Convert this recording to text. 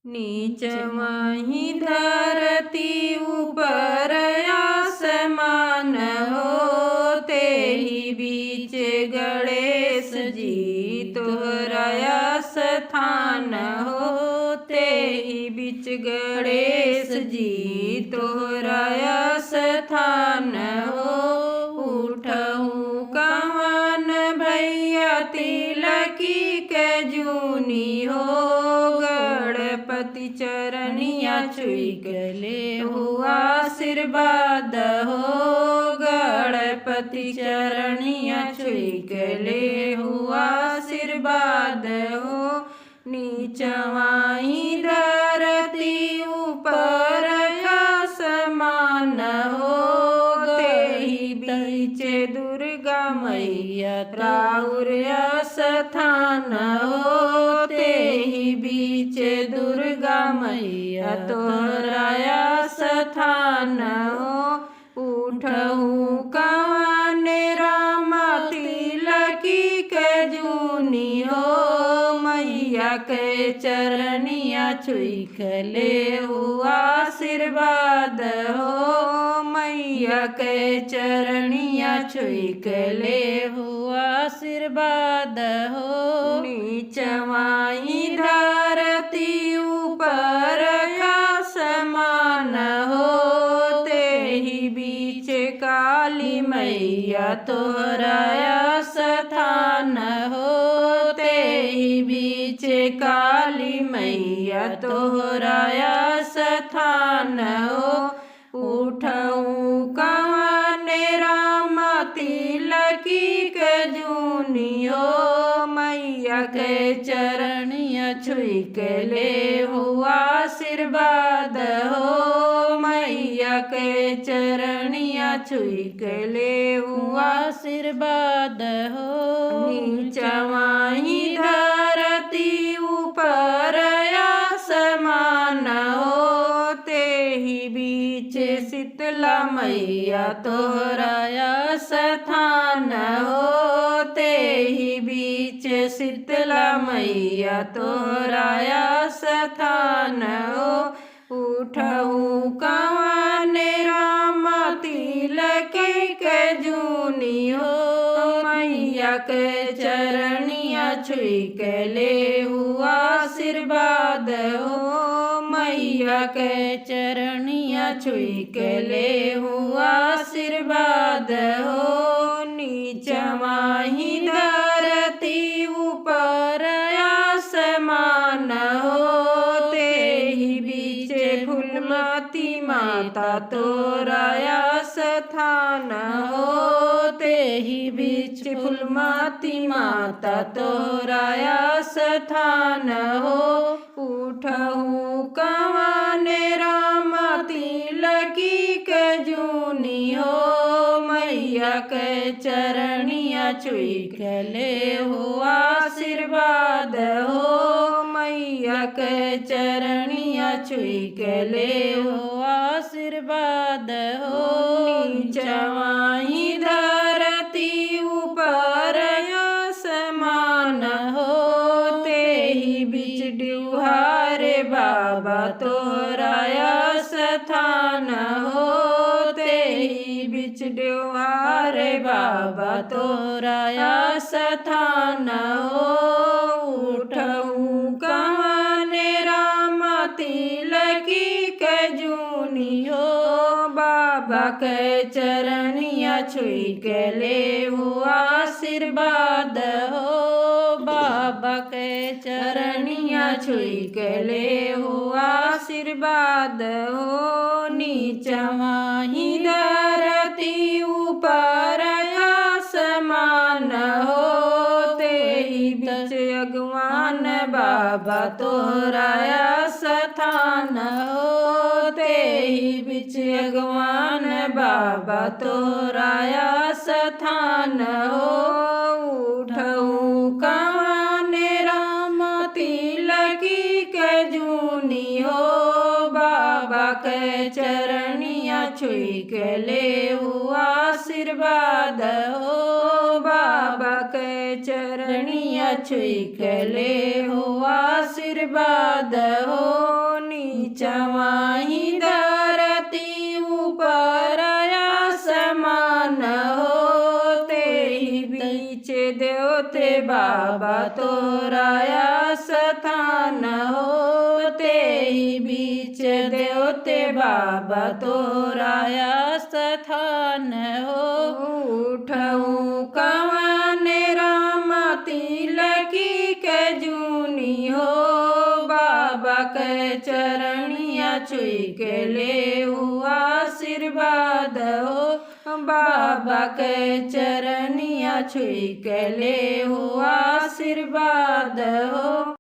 नीच मही धरती ऊपर आसमान हो, तेहि बीच गणेश जी तोहरा स्थान हो। तेहि बीच गणेश जी तोहरा स्थान हो। उठहु कवन भैया तिलकी के जूनी हो, गणपति चरनिया छुई गले हुआ आशीर्वाद हो। गणपति चरनिया छुई गले हुआ आशीर्वाद हो। नीचवाई धरती ऊपर आसमान हो, तेहि बीच दुर्गा मैया राउर स्थान हो। तेहि बीच दुर्गा मैया तोहरा स्थान हो। उठहु कवन राम तिलकी के जूनी हो, मैया के चरनिया छुई खले हुआ आशीर्वाद हो। मैया के चरनिया छुई खले हुआ आशीर्वाद हो। नीचवाई धरती ऊपर आसमान हो, तेहि बीच काली मैया तोहरा स्थान हो। तेहि बीच काली मैया तोहरा स्थान हो। उठहु कवन राम तिलकी के जूनी हो, मैया के चरनिया छुई के हुआ आशीर्वाद हो। मैया के चरनिया छुई के हुआ आशीर्वाद हो। नीचवाई धरती ऊपर आसमान हो, तेहि बीच शीतला मैया तोहरा स्थान हो। तेहि बीच शीतला मैया तोहरा स्थान हो। उठहु कवन राम तिलकी के जूनी हो, मैया के चरनिया छुई के हुआ आशीर्वाद हो। मैया के चरनिया छुई के हुआ आशीर्वाद हो। नीचवाई धरती ऊपर आसमान हो, तेहि बीच फूलमती माता तोहरा स्थान हो। तेहि बीच फूलमती माता तोहरा स्थान हो। उठहु कवन राम तिलकी के जूनी हो, मैया के चरनिया छुई के हुआ आशीर्वाद हो। मैया के चरनिया छुई के हुआ आशीर्वाद हो। नीचवाई धरती ऊपर आसमान हो, तेहि बीच डिउहारे बाबा तोहरा स्थान हो। तेहि बीच डिउहारे बाबा तोहरा स्थान हो। उठहु कवन राम तिलकी के जूनी हो, बाबा के चरनिया छुई के हुआ आशीर्वाद हो। बाबा के चरनिया छुई के हुआ आशीर्वाद हो। नीचवाई धरती ऊपर आसमान हो, तेहि बीच अगवान बाबा तोहरा स्थान हो। तेहि बीच अगवान बाबा तोहरा स्थान हो। उठहु कवन राम तिलकी के जूनी हो, बाबा के चरनिया छुई के हुआ आशीर्वाद हो। बाबा के चरनिया छुई के ले हो आशीर्वाद हो नीचवा ही धरती ऊपर आसमान हो ते ही बीच देवते बाबा तोरा स्थान हो ते ही बीच देवते बाबा तोरा स्थान हो उठऊ कवन राम तिलकी के जूनी हो बाबा के चरणिया छुई के ले हुआ आशीर्वाद हो बाबा के चरणिया छुई के ले हुआ आशीर्वाद हो।